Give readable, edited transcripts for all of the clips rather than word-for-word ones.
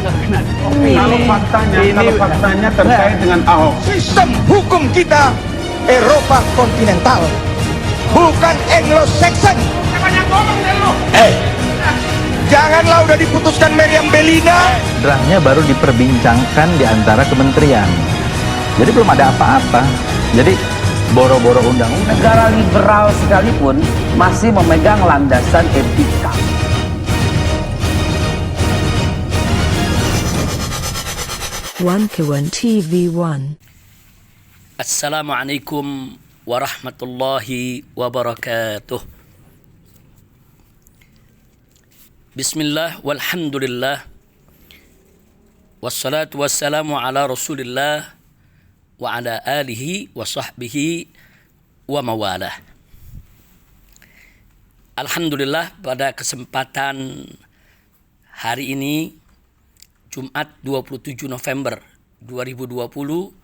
nggak kena. Kalau faktanya terkait dengan Ahok. Sistem hukum kita Eropa kontinental, bukan Anglo-Saxon. Janganlah udah diputuskan Meriam Bellina. Draftnya baru diperbincangkan di antara kementerian. Jadi belum ada apa-apa. Jadi boro-boro undang-undang. Negara liberal sekalipun masih memegang landasan etika. One TV One. Assalamualaikum warahmatullahi wabarakatuh. Bismillah walhamdulillah wassalatu wassalamu ala rasulillah wa ala alihi wa sahbihi wa mawalah. Alhamdulillah, pada kesempatan hari ini Jumat 27 November 2020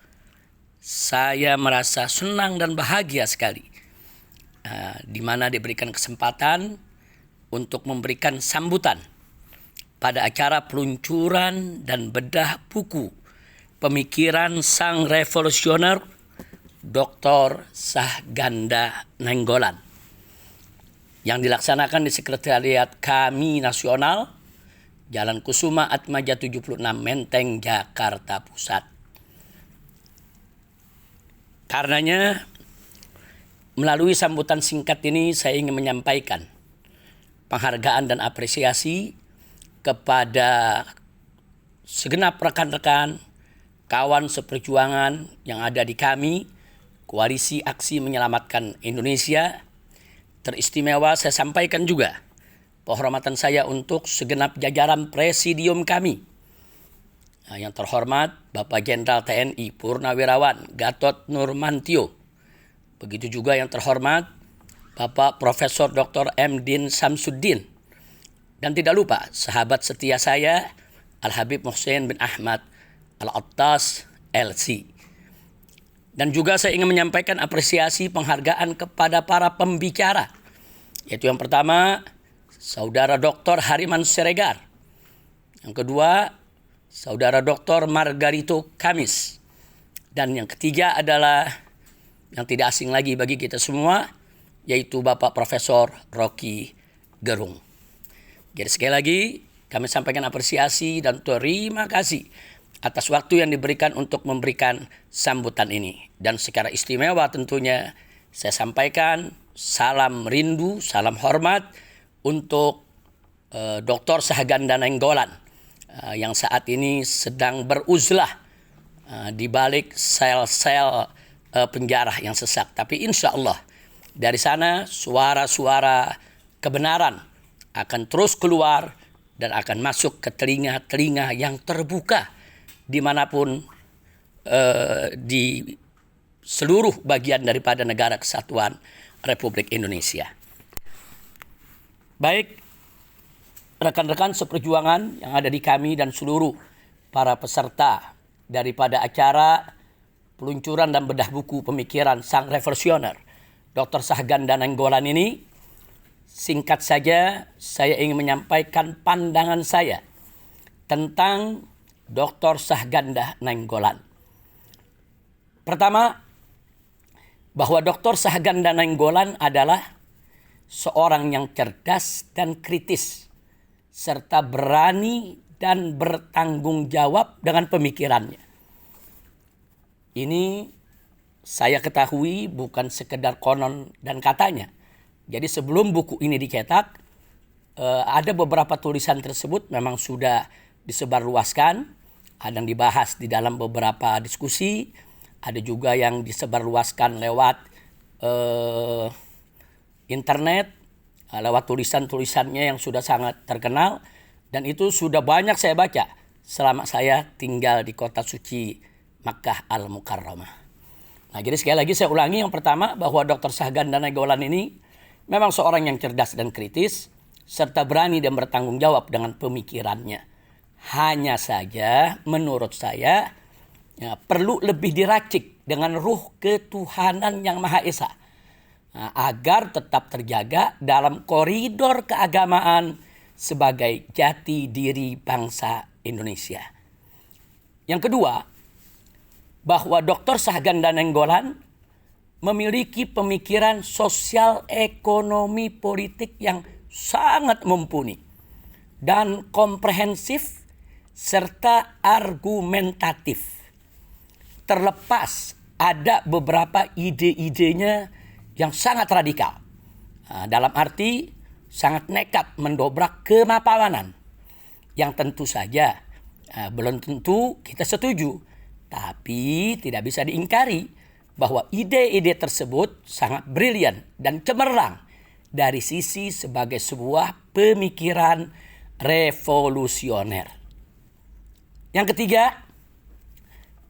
saya merasa senang dan bahagia sekali di mana diberikan kesempatan untuk memberikan sambutan pada acara peluncuran dan bedah buku pemikiran sang revolusioner Dr. Sahganda Nainggolan yang dilaksanakan di Sekretariat Kami Nasional, Jalan Kusuma Atmaja 76, Menteng, Jakarta Pusat. Karenanya, melalui sambutan singkat ini saya ingin menyampaikan penghargaan dan apresiasi kepada segenap rekan-rekan, kawan seperjuangan yang ada di kami, Koalisi Aksi Menyelamatkan Indonesia. Teristimewa saya sampaikan juga penghormatan saya untuk segenap jajaran presidium kami. Yang terhormat Bapak Jenderal TNI Purnawirawan Gatot Nurmantio. Begitu juga yang terhormat Bapak Profesor Dr. M. Din Samsuddin. Dan tidak lupa sahabat setia saya Al-Habib Muhsin bin Ahmad Al-Attas LC. Dan juga saya ingin menyampaikan apresiasi penghargaan kepada para pembicara. Yaitu yang pertama, Saudara Dr. Hariman Siregar. Yang kedua, Saudara Dr. Margarito Kamis. Dan yang ketiga adalah yang tidak asing lagi bagi kita semua, yaitu Bapak Profesor Rocky Gerung. Jadi sekali lagi kami sampaikan apresiasi dan terima kasih atas waktu yang diberikan untuk memberikan sambutan ini. Dan secara istimewa tentunya saya sampaikan salam rindu, salam hormat untuk Dr. Sahganda Nainggolan yang saat ini sedang beruzlah di balik sel-sel penjara yang sesak. Tapi insya Allah dari sana suara-suara kebenaran akan terus keluar dan akan masuk ke telinga-telinga yang terbuka dimanapun di seluruh bagian daripada negara kesatuan Republik Indonesia. Baik rekan-rekan seperjuangan yang ada di kami dan seluruh para peserta daripada acara peluncuran dan bedah buku pemikiran sang revolusioner Dr. Sahganda Nainggolan ini, singkat saja saya ingin menyampaikan pandangan saya tentang Dr. Sahganda Nainggolan. Pertama, bahwa Dr. Sahganda Nainggolan adalah seorang yang cerdas dan kritis, serta berani dan bertanggung jawab dengan pemikirannya. Ini saya ketahui bukan sekedar konon dan katanya. Jadi sebelum buku ini dicetak, ada beberapa tulisan tersebut memang sudah disebarluaskan, ada yang dibahas di dalam beberapa diskusi, ada juga yang disebarluaskan lewat internet, lewat tulisan-tulisannya yang sudah sangat terkenal, dan itu sudah banyak saya baca selama saya tinggal di kota suci Makkah Al-Mukarramah. Nah, jadi sekali lagi saya ulangi, yang pertama bahwa Dr. Sahganda Nainggolan ini memang seorang yang cerdas dan kritis, serta berani dan bertanggung jawab dengan pemikirannya. Hanya saja menurut saya perlu lebih diracik dengan ruh ketuhanan yang Maha Esa, agar tetap terjaga dalam koridor keagamaan sebagai jati diri bangsa Indonesia. Yang kedua, bahwa Dr. Sahganda Nainggolan memiliki pemikiran sosial ekonomi politik yang sangat mumpuni dan komprehensif serta argumentatif. Terlepas ada beberapa ide-idenya yang sangat radikal. Dalam arti sangat nekat mendobrak kemapanan. Yang tentu saja belum tentu kita setuju. Tapi tidak bisa diingkari bahwa ide-ide tersebut sangat brilian dan cemerlang dari sisi sebagai sebuah pemikiran revolusioner. Yang ketiga,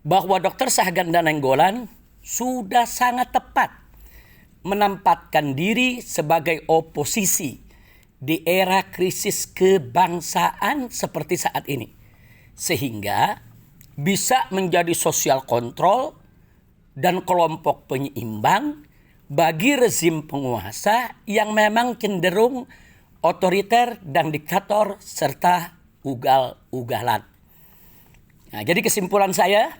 bahwa Dr. Sahganda Nainggolan sudah sangat tepat menempatkan diri sebagai oposisi di era krisis kebangsaan seperti saat ini. Sehingga bisa menjadi sosial kontrol dan kelompok penyeimbang bagi rezim penguasa yang memang cenderung otoriter dan diktator serta ugal-ugalan. Nah, jadi kesimpulan saya,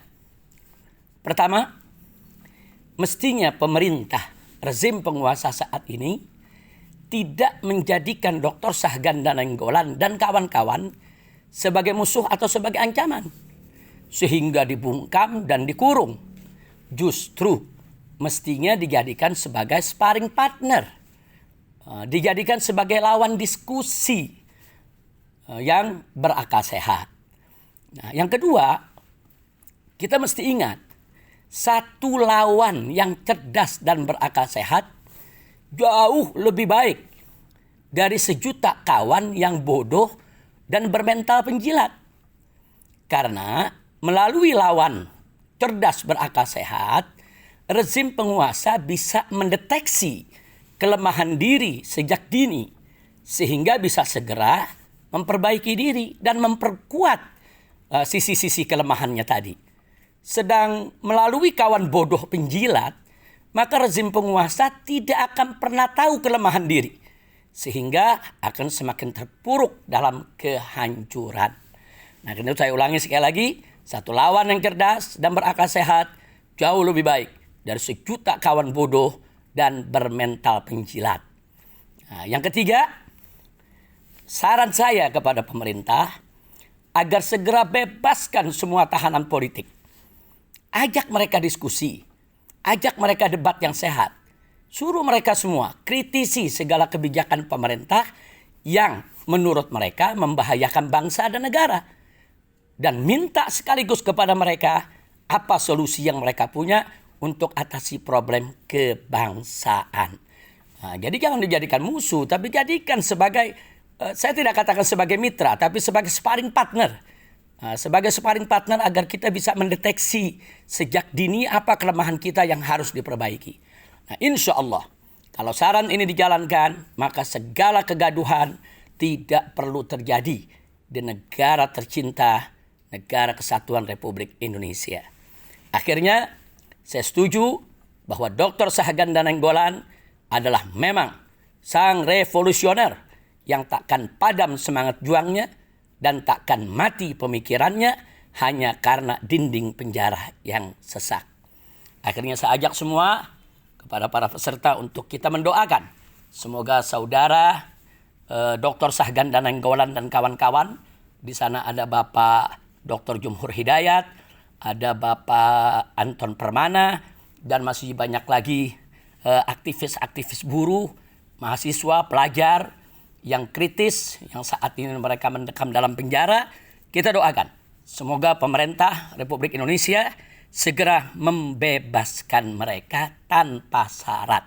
pertama, mestinya pemerintah rezim penguasa saat ini tidak menjadikan Dr. Sahganda Nainggolan dan kawan-kawan sebagai musuh atau sebagai ancaman, sehingga dibungkam dan dikurung. Justru mestinya dijadikan sebagai sparring partner, dijadikan sebagai lawan diskusi yang berakal sehat. Nah, yang kedua, kita mesti ingat, satu lawan yang cerdas dan berakal sehat jauh lebih baik dari sejuta kawan yang bodoh dan bermental penjilat. Karena melalui lawan cerdas berakal sehat, rezim penguasa bisa mendeteksi kelemahan diri sejak dini, sehingga bisa segera memperbaiki diri dan memperkuat sisi-sisi kelemahannya tadi. Sedang melalui kawan bodoh penjilat, maka rezim penguasa tidak akan pernah tahu kelemahan diri, sehingga akan semakin terpuruk dalam kehancuran. Nah, karena itu saya ulangi sekali lagi, satu lawan yang cerdas dan berakal sehat jauh lebih baik dari sejuta kawan bodoh dan bermental penjilat. Nah, yang ketiga, saran saya kepada pemerintah agar segera bebaskan semua tahanan politik. Ajak mereka diskusi, ajak mereka debat yang sehat. Suruh mereka semua kritisi segala kebijakan pemerintah yang menurut mereka membahayakan bangsa dan negara. Dan minta sekaligus kepada mereka apa solusi yang mereka punya untuk atasi problem kebangsaan. Nah, jadi jangan dijadikan musuh, tapi jadikan sebagai, saya tidak katakan sebagai mitra, tapi sebagai sparring partner. Sebagai sparring partner agar kita bisa mendeteksi sejak dini apa kelemahan kita yang harus diperbaiki. Nah, insya Allah kalau saran ini dijalankan, maka segala kegaduhan tidak perlu terjadi di negara tercinta, negara kesatuan Republik Indonesia. Akhirnya saya setuju bahwa Dr. Sahganda Nainggolan adalah memang sang revolusioner yang takkan padam semangat juangnya dan takkan mati pemikirannya hanya karena dinding penjara yang sesak. Akhirnya saya ajak semua kepada para peserta untuk kita mendoakan. Semoga saudara Dr. Sahganda Nainggolan dan kawan-kawan, di sana ada Bapak Dr. Jumhur Hidayat, ada Bapak Anton Permana, dan masih banyak lagi aktivis-aktivis buruh, mahasiswa, pelajar, yang kritis, yang saat ini mereka mendekam dalam penjara. Kita doakan semoga pemerintah Republik Indonesia segera membebaskan mereka tanpa syarat,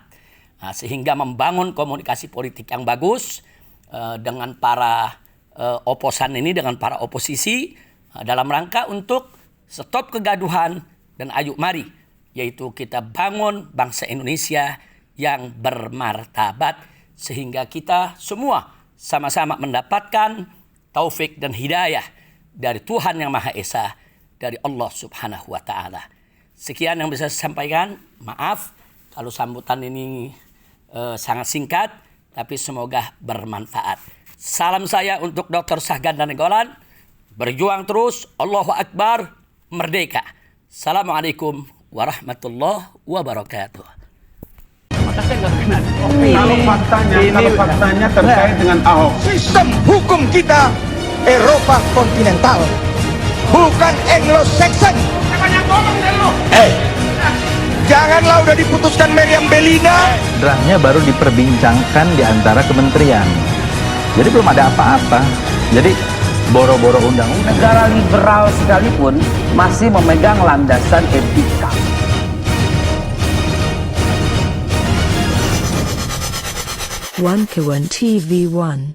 sehingga membangun komunikasi politik yang bagus dengan para oposan ini, dengan para oposisi, dalam rangka untuk stop kegaduhan dan ayo mari, yaitu kita bangun bangsa Indonesia yang bermartabat, sehingga kita semua sama-sama mendapatkan taufik dan hidayah dari Tuhan Yang Maha Esa, dari Allah Subhanahu wa Ta'ala. Sekian yang bisa saya sampaikan. Maaf kalau sambutan ini sangat singkat, tapi semoga bermanfaat. Salam saya untuk Dr. Sahganda Nainggolan. Berjuang terus, Allahu Akbar, merdeka. Assalamualaikum warahmatullahi wabarakatuh. Kalau faktanya terkait dengan Ahok, Sistem hukum kita Eropa kontinental, bukan Anglo-Saxon. Janganlah udah diputuskan Meriam Bellina. Draftnya baru diperbincangkan di antara kementerian. Jadi belum ada apa-apa. Jadi boro-boro undang-undang. Negara liberal sekalipun masih memegang landasan etika. One Kawan TV 1.